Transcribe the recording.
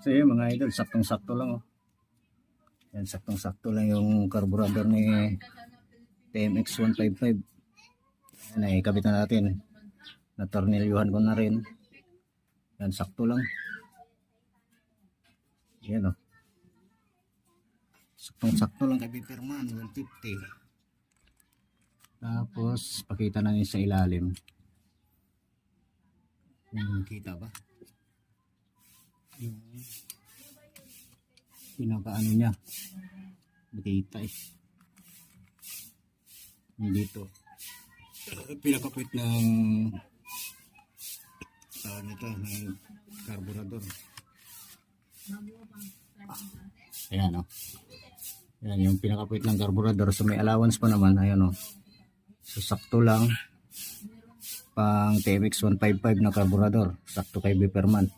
So yun mga idol, saktong-sakto lang oh. Yan, saktong-sakto lang yung carburetor ni TMX 155. Yan ay kabit na natin. Natornilyuhan ko na rin. Yan, sakto lang. Yan oh. Saktong-sakto lang kay Biperman, 150. Tapos pakita na sa ilalim. Kita ba? Yung pinakaano niya. Makita eh. Dito. Pinakapit ng nito, ng carburetor. Ayan o. Ayan yung pinakapit ng carburetor. So may allowance pa naman. Ayan o. So sakto lang. Pang TMX 155 na carburetor. Sakto kay Biperman.